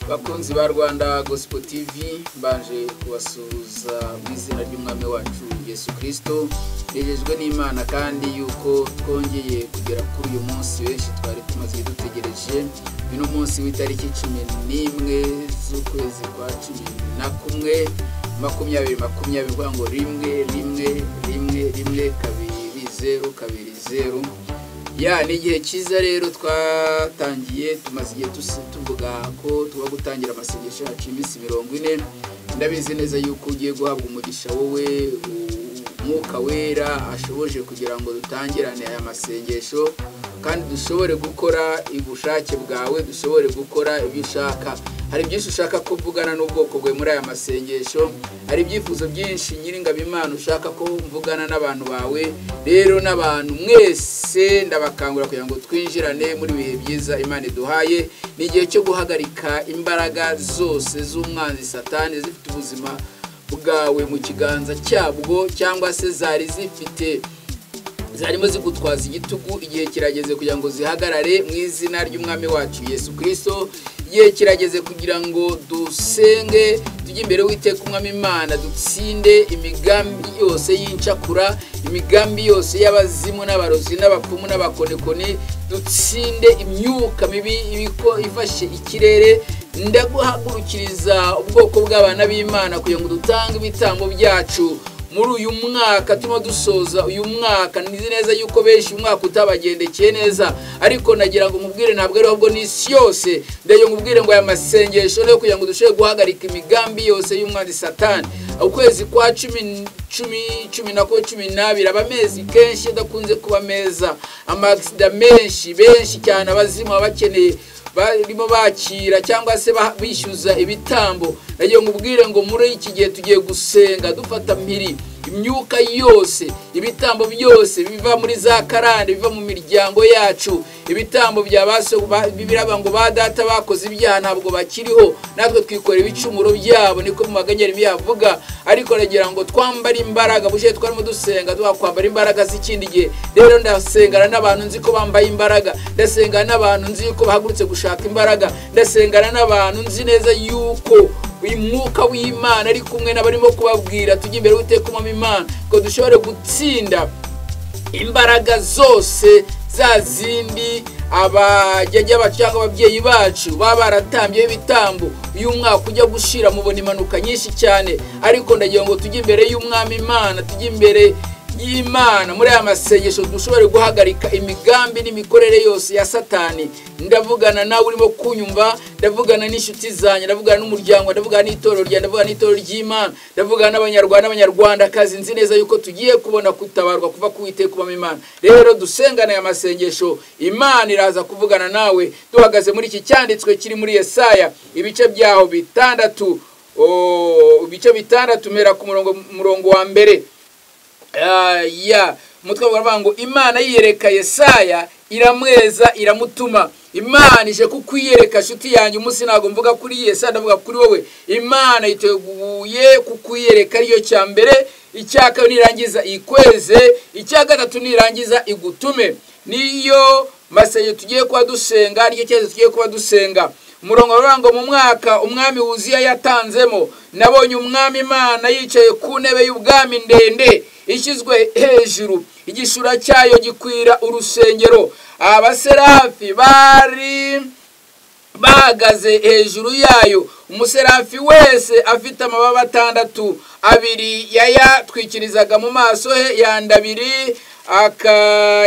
Bakunzi ba Rwanda Gospel TV mbanje kubasuhuza mu izina ry'umwami wacu Yesu Kristo. Nejejwe n'Imana kandi yuko twongeye kugera kuri uyu munsi benshi twari tumaze dutegereje. Bino munsi w'itariki 11 z'ukwezi kwa 11 2020 kwa ngo rimwe 220 ya ni igihe cyiza rero twatangiye tumaze igihe tuvuga ko tuba gutangira amasengesho yacu iminsi 40. Ndabizi neza yuko ugiye guhabwa umugisha wowe Mwuka Wera ashoboje kugira ngo dutangirane aya masengesho kandi dushobore gukora ibushake bwawe, dushobore gukora ibyo ushaka. Hari byinshi ushaka kuvugana n'ubwoko bwe muri aya masengesho, hari ibyifuzo byinshi Nyiringabimana ushaka ko mvugana n'abantu bawe. Rero n'abantu mwese ndabakangura kugira ngo twinjirane muri bihe byiza Imana iduhaye. Ni igihe cyo guhagarika imbaraga zose z'umwanzi Satani zifite ubuzima bwawe mu kiganza cyabwo, cyangwa se zarimo zigutwaza igitugu. Igihe kirageze kugira ngo zihagarare mu izina ry'umwami wacu Yesu Kristo. Igihe kirageze kugira ngo dusenge, tujye imbere w'Iteka umwami Imana, dutsinde imigambi yose y'incakura, imigambi yose y'abazimu n'abarozi n'abapfumu n'abakonekoni, dutsinde imyuka mibi ibiko ifashe ikirere. Ndaguhagurukiriza ubwoko bw'abana b'Imana kugira ngo dutange ibitambo byacu muri uyu mwaka. Turimo dusoza uyu mwaka, nizi neza yuko benshi umwaka utabagendekeye neza, ariko nagira ngo mubwire ntabwo ari ahubwo n'isi yose. Ndayo mubwire ngo aya masengesho no kugira ngo dushobore guhagarika imigambi yose y'umwanzi Satani. Ukwezi kwa 12 abamezi kenshi adakunze kuba meza, amaksida benshi cyane abazimu abakeneye barimo bakira cyangwa se bishyuza ibitambo. Nagiye ngubwire ngo muri iki gihe tugiye gusenga dufata mpiri imyuka yose, ibitambo byose biva muri za karande, biva mu miryango yacu, ibitambo byabaso bibiraba ngo ba data bakoze ibyaha ntabwo bakiriho, natwe twikorera ibicumuro byabo, niko mu maganyeri biyavuga. Ariko nagira ngo twambare imbaraga, buje twarimo dusenga duhakwambara imbaraga z'ikindi gihe. Rero ndasengana n'abantu nzi ko bambaye imbaraga, ndasengana n'abantu nzi ko bahagurutse gushaka imbaraga, ndasengana n'abantu nzi neza yuko uyu Mwuka w'Imana ari kumwe n'abarimo kubabwira tujye imbere w'Iteka umwami Imana ko dushobore gutsinda imbaraga zose za zindi abajyaje bacanga ababyeyi bacu baba baratambye ibitambo. Uyu mwaka ujya gushira mubona impanuka nyinshi cyane, ariko ndagira ngo tujye imbere y'umwami Imana, tujye imbere y'Imana muri aya masengesho dushobore guhagarika imigambi n'imikorere yose ya Satani. Ndavugana nawe urimo kunyumva, ndavugana n'inshuti zanjye, ndavugana n'umuryango, ndavugana n'itorero rya, ndavugana n'itorero ry'Imana, ndavugana n'abanyarwanda kazi. Nzi neza yuko tugiye kubona kutabarwa kuva ku Uwiteka umwami Imana. Rero dusengana aya masengesho, Imana iraza kuvugana nawe. Duhagaze muri iki cyanditswe kiri muri Yesaya ibice byaho 6, ibice 6 mera ku murongo wa mbere. Mutwe baravuga ngo Imana yiyereka Yesaya, iramweza iramutuma. Imana ije kukwiyereka shuti yanjye umunsi, ntago mvuga kuri Yesaya, ndavuga kuri wowe. Imana iteguye kukwiyereka ariyo cya mbere, icyaka nirangiza ikweze, icyaka gatatu nirangiza igutume. Niyo masengesho tugiye kuba dusenga, ariyo cyezo tugiye kuba dusenga. Umurongo baravuga ngo mu mwaka umwami Uziya yatanzemo, nabonye umwami Imana yicaye ku ntebe y'ubwami ndende ishyizwe hejuru, igishura cyayo gikwira urusengero. Abaserafi bari bahagaze hejuru yayo, umuserafi wese afite amababa 6, abiri yayatwikirizaga mu maso he, yandi abiri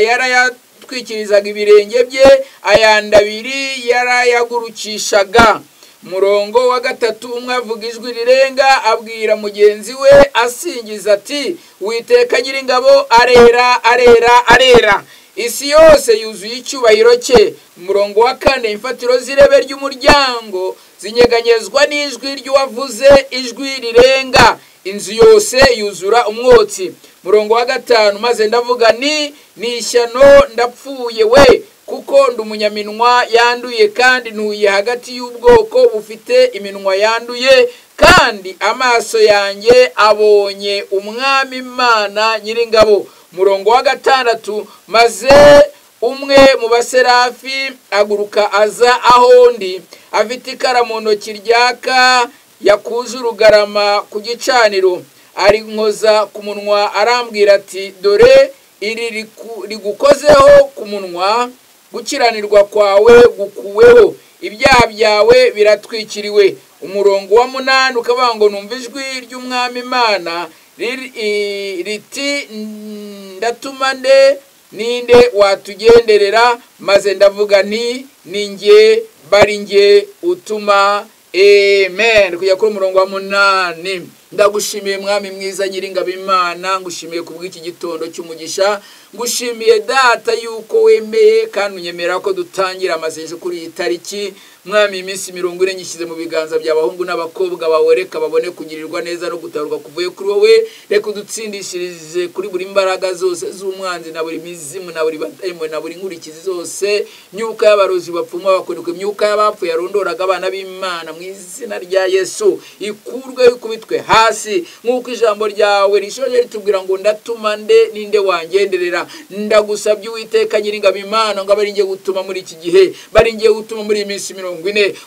yarayatwikirizaga ibirenge bye, ayandi abiri yarayagurukishaga. Murongo wa 3 umwe avuga ijwi rirenga abwira mugenzi we asingiza ati, Uwiteka Nyiringabo arera arera arera, isi yose yuzuye icyubahiro cye. Murongo wa 4 imfatiro z'irebe ry'umuryango zinyeganyezwa n'ijwi ry'uwavuze ijwi rirenga, inzu yose yuzura umwotsi. Murongo wa 5 maze ndavuga ni ishyano ndapfuye we, kuko ndumunyaminwa yanduye kandi ntuye hagati y'ubwoko bufite iminwa yanduye, kandi amaso yanjye abonye umwami Imana Nyiringabo. Murongo wa 6 maze umwe mu baserafi aguruka aza aho ndi, afite ikara mu ntoki ryaka, yakuje urugarama ku gicaniro, arinkoza ku munwa arambwira ati dore iri rigukozeho ku munwa, gukiranirwa kwawe gukuweho, ibyaha byawe biratwikiriwe. Umurongo wa 8 ukavuga ngo numva ijwi ry'Umwami Imana riti ndatuma ninde watugenderera, maze ndavuga nti ninjye, bari njye utuma. Amen. Kujya kuri umurongo wa 8. Ndagushimiye Mwami mwiza Nyiringabo Imana, ngushimiye kubw'iki gitondo cy'umugisha, ngushimiye data yuko wemeye kandi unyemera ko dutangira amasengesho kuri iyi tariki. Mwami, iminsi 40 nyishyize mu biganza by'abahungu n'abakobwa bawe, reka babone kugirirwa neza no gutaruka kuvuye kuri wowe, reka udutsindishirize kuri buri mbaraga zose z'umwanzi na buri mizimu na buri badayimoni na buri nkurikizi zose, myuka y'abarozi bapfumwa bakonekwe, myuka y'abapfu yarondoraga abana b'Imana, mu izina rya Yesu ikurwe ikubitwe hasi, nk'uko ijambo ryawe rishoje ritubwira ngo ndatuma ninde wangenderera. Ndagusabye Uwiteka Nyiringabo Imana ngo abaringiye gutuma muri iki gihe, baringiye gutuma muri iminsi 40,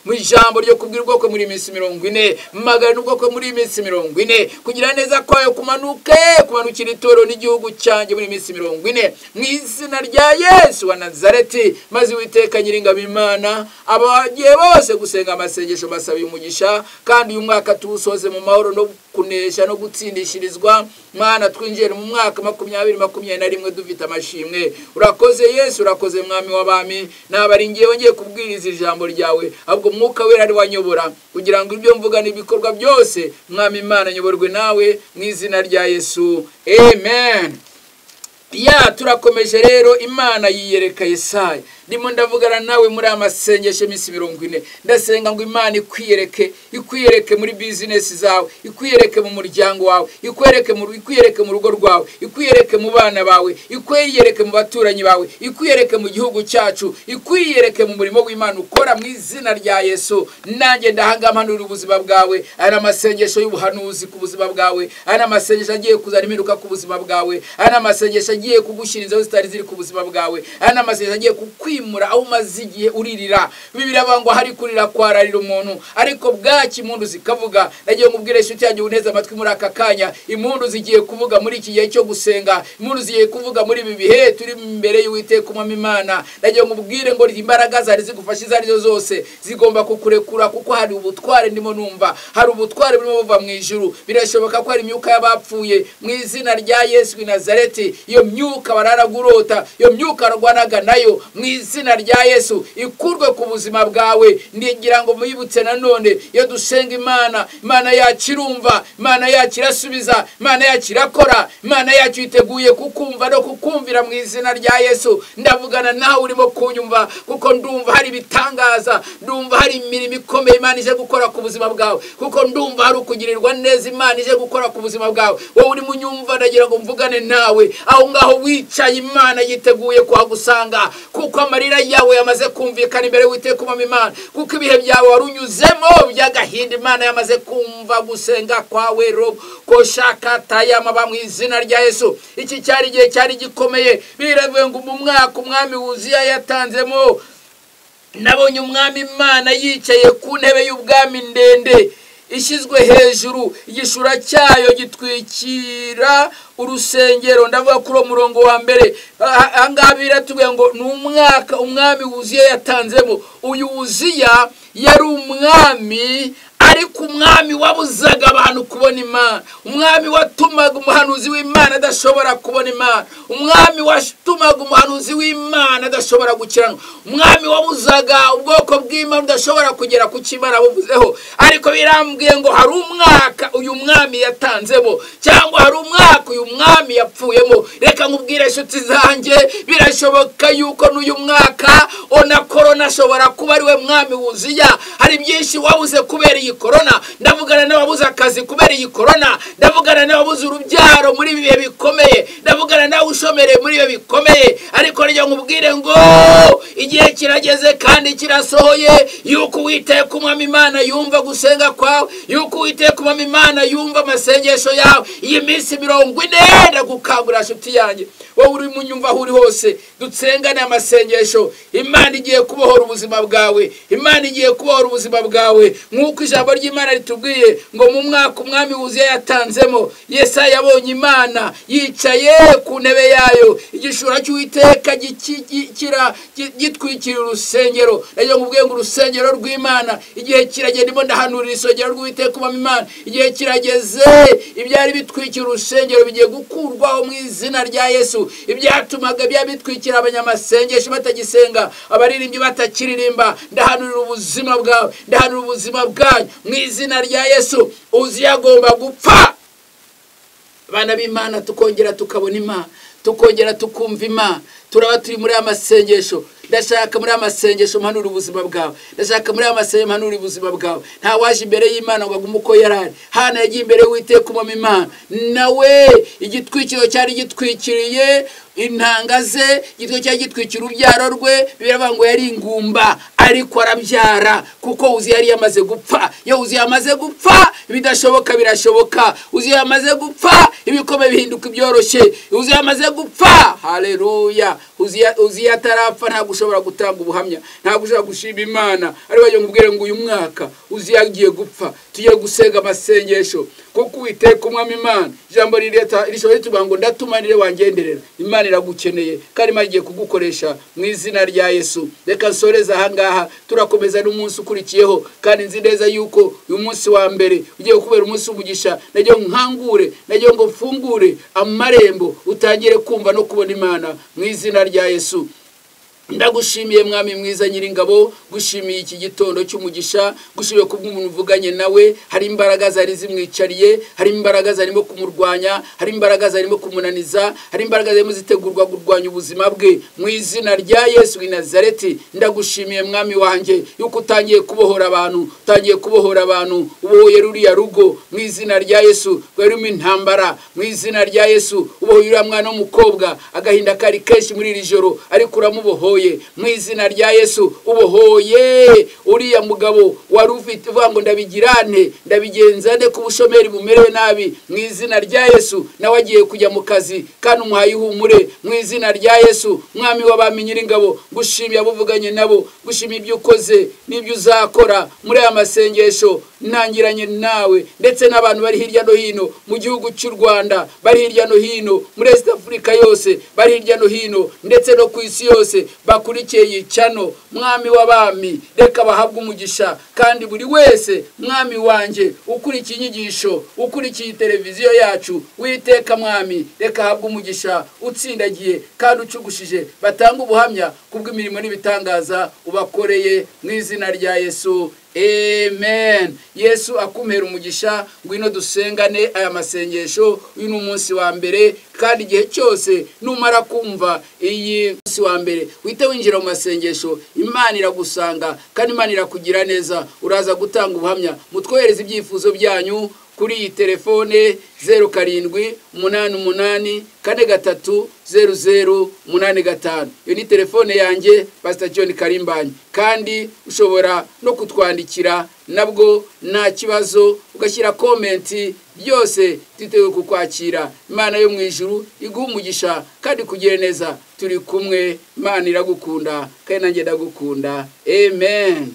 mu ijambo ryo kubwira ubwoko muri iminsi 40, magana ubwoko muri iminsi 40, kugira neza kwayo kumanukira itorero n'igihugu cyanjye muri iminsi 40, mu izina rya Yesu wa Nazareti. Maze Uwiteka Nyiringabo Imana abagiye bose gusenga amasengesho basabiye umugisha, kandi uyu mwaka tuwusoze mu mahoro no kunesha no gutsindishirizwa. Mana, twinjire mu mwaka 2021 dufite amashimwe. Urakoze Yesu, urakoze Mwami w'abami, nabaringiye wongeye kubwiriza ijambo ryawe, ahubwo Mwuka Wera ari wanyobora kugira ngo ibyo mvuga n'ibikorwa byose Mwami Imana nyoborwe nawe, mu izina rya Yesu. Amen. Turakomeje rero. Imana yiyereka Yesaya. Ndimo ndavugana nawe muri amasengesho iminsi 40. Ndasenga ngo Imana ikwiyereke muri business zawe, ikwiyereke mu muryango wawe, ikwiyereke mu rugo rwawe, ikwiyereke mu bana bawe, ikwiyereke mu baturanyi bawe, ikwiyereke mu gihugu cyacu, ikwiyereke mu murimo w'Imana ukora, mu izina rya Yesu. Nanjye ndahangamanura ubuzima bwawe, ari amasengesho y'ubuhanuzi ku buzima bwawe, ari amasengesho agiye kuzana impinduka ku buzima bwawe, ari amasengesho agiye kugushyirizaho zitari ziri ku buzima bwawe, ari amasengesho agiye kwimura aho umaze igihe uririra. Bibiliya avuga ngo hari kurira kwararira umuntu, ariko bwaki impundu zikavuga. Nagiye nkubwire inshuti yanjye uneze amatwi muri aka kanya, impundu zigiye kuvuga muri iki gihe cyo gusenga, impundu zigiye kuvuga muri ibi bihe turi imbere y'Uwiteka Umwami Imana. Nagiye nkubwire ngo imbaraga zari zigufasha izo arizo zose zigomba kukurekura, kuko hari ubutware ndimo numva, hari ubutware burimo buva mu ijuru. Birashoboka ko hari imyuka y'abapfuye, mu izina rya Yesu w'i Nazareti. Iyo myuka bararagurota, iyo myuka arwanaga nayo, mu izina rya Yesu ikurwe ku buzima bwawe. Ndigira ngo muyibutse nanone, iyo dusenga Imana yacu irumva, Imana yacu irasubiza, Imana yacu irakora, Imana yacu iteguye kukumva no kukumvira, mu izina rya Yesu. Ndavugana nawe urimo kunyumva, kuko ndumva hari ibitangaza, ndumva hari imirimo ikomeye Imana ije gukora ku buzima bwawe, kuko ndumva hari ukugirirwa neza Imana ije gukora ku buzima bwawe. Wowe uri munyumva, ndagira ngo mvugane nawe aho ngaho wicaye, Imana yiteguye kuhagusanga, kuko amarira yawe yamaze kumvikana imbere y'Uwiteka Umwami Imana, kuko ibihe byawe warunyuzemo by'agahinda Imana yamaze kumva gusenga kwawe. Koshakatayama, mu izina rya Yesu. Iki cyari igihe cyari gikomeye. Biravuye ngo mu mwaka Umwami Uziya yatanzemo, nabonye Umwami Imana yicaye ku ntebe y'ubwami ndende ishyizwe hejuru, igishura cyayo gitwikira urusengero. Ndavuga kuri umurongo wa mbere. Ahangaha biratubwira ngo ni umwaka Umwami Uziya yatanzemo. Uyu Uziya yari umwami, ariko umwami wabuzaga abantu kubona Imana, umwami watumaga umuhanuzi w'Imana adashobora kubona Imana, umwami watumaga umuhanuzi w'Imana adashobora gukiranuka, umwami wabuzaga ubwoko bw'Imana udashobora kugera ku Imana buvuzeho. Ariko birambwiye ngo hari umwaka uyu mwami yatanzemo, cyangwa hari umwaka uyu mwami yapfuyemo. Reka nkubwire inshuti zanjye, birashoboka yuko n'uyu mwaka ona korona ashobora kuba ari we mwami Uziya. Hari byinshi wabuze kubera iyi korona. Ndavugana n'ababuze akazi kubera iyi korona, ndavugana n'ababuze urubyaro muri ibi bihe bikomeye, ndavugana nawe ushomereye muri ibi bikomeye. Ariko rya nkubwire ngo igihe kirageze kandi kirasohoye, yuko Uwiteka Umwami Imana yumva gusenga kwawe, yuko Uwiteka Umwami Imana yumva amasengesho yawe. Iyi minsi 40 ndagukangurira inshuti yanjye wowe uri munyumva aho uri hose dutsengane amasengesho. Imana igiye kubohora ubuzima bwawe, Imana igiye kubohora ubuzima bwawe nk'uko ijambo ry'Imana ritubwiye ngo mu mwaka umwami Uziya yatanzemo, Yesaya yabonye Imana yicaye ku ntebe yayo, igishura cy'Uwiteka gitwikira urusengero. Nayo ngubwiye ngo urusengero rw'Imana igihe kiragenda, ndimo ndahanurira isengero rw'Uwiteka umwami Imana, igihe kirageze ibyari bitwikira urusengero bigiye gukurwaho mu izina rya Yesu. Ibyatumaga byabitwikira abanyamasengesho batagisenga, abaririmbyi batakiririmba, ndahanurira ubuzima bwawe, ndahanurira ubuzima bwanyu mu izina rya Yesu. Uziya agomba gupfa. Abana b'Imana tukongera tukabona Imana, tukongera tukumva Imana. Turaba turi muri amasengesho. Ndashaka muri amasengesho mpanura ubuzima bwawe, ndashaka muri amasengesho mpanura ubuzima bwawe. Nta waje imbere y'Imana ngo agume uko yarari. Hana yagiye imbere y'Uwiteka umwami Imana, nawe igitwikiro cyari gitwikiriye intanga ze, igitwikiro cyari gitwikira urubyaro rwe. Biravuga ngo yari ingumba ariko arabyara, kuko Uziya yari yamaze gupfa. Iyo Uziya yamaze gupfa bidashoboka birashoboka. Uziya yamaze gupfa ibikomeye bihinduka ibyoroshye. Uziya yamaze gupfa, haleluya. Uziya atarapfa ntabwo ushobora gutanga ubuhamya, ntabwo ushobora gushima Imana. Ariko yo ngubwire ngo uyu mwaka Uziya agiye gupfa, tugiye gusenga amasengesho kuko Uwiteka umwami Imana ijambo rishobora tuvuga ngo ndatumanire wangenderera. Imana iragukeneye kandi Imana igiye kugukoresha mu izina rya Yesu. Reka nsoreza aha ngaha, turakomeza n'umunsi ukurikiyeho, kandi nzi neza yuko uyu munsi wa mbere ugiye kubera umunsi w'umugisha. Nagiye nkangure, nagiye ngo mfungure amarembo utangire kumva no kubona Imana mu izina rya Yesu. Ndagushimiye mwami mwiza nyiringabo, gushimiye iki gitondo cy'umugisha, gushimiye kubw'umuntu uvuganye nawe. Hari imbaraga zari zimwicariye, hari imbaraga zarimo kumurwanya, hari imbaraga zarimo kumunaniza, hari imbaraga zarimo zitegurwa kurwanya ubuzima bwe mu izina rya Yesu w'i Nazareti. Ndagushimiye mwami wanjye yuko utangiye kubohora abantu, utangiye kubohora abantu, ubohoye ruriya rugo mu izina rya Yesu rwarimo intambara mu izina rya Yesu. Ubohoye uriya mwana w'umukobwa agahinda kari kenshi muri iri joro, ariko uramubohoye mu izina rya Yesu. Ubohoye uriya mugabo wari ufite uvuga ngo ndabigirane ndabigenzane ku bushomeri bumerewe nabi mu izina rya Yesu, nawe agiye kujya mu kazi kandi umuhaye ihumure mu izina rya Yesu. Mwami w'abami nyiringabo, gushimiye abuvuganye nabo, gushimiye ibyo ukoze n'ibyo uzakora muri aya masengesho ntangiranye nawe, ndetse n'abantu bari hirya no hino mu gihugu cy'u Rwanda, bari hirya no hino muri East Africa yose, bari hirya no hino ndetse no ku isi yose bakurikiye iyi cyano. Mwami w'abami, reka bahabwe umugisha, kandi buri wese mwami wanjye ukurikiye inyigisho, ukurikiye televiziyo yacu, Uwiteka mwami reka ahabwe umugisha utsindagiye kandi ucugushije, batanga ubuhamya kubw'imirimo n'ibitangaza ubakoreye mu izina rya Yesu. Amen. Yesu akumera umugisha. Ngwino dusengane aya masengesho. Uyu ni umunsi wa mbere, kandi igihe cyose numara kumva iyi munsi wa mbere wite winjira mu masengesho, Imana iragusanga kandi Imana irakugira neza. Uraza gutanga ubuhamya, mutwohereze ibyifuzo byanyu kuri iyi telefone 0788430085. Iyo ni telefone yanjye Pastor John Karimbanyi, kandi ushobora no kutwandikira nabwo nta kibazo, ugashyira komenti. Byose twiteguye kukwakira. Imana yo mu ijuru iguha umugisha kandi kugire neza. Turi kumwe. Imana iragukunda kandi nanjye ndagukunda. Amen.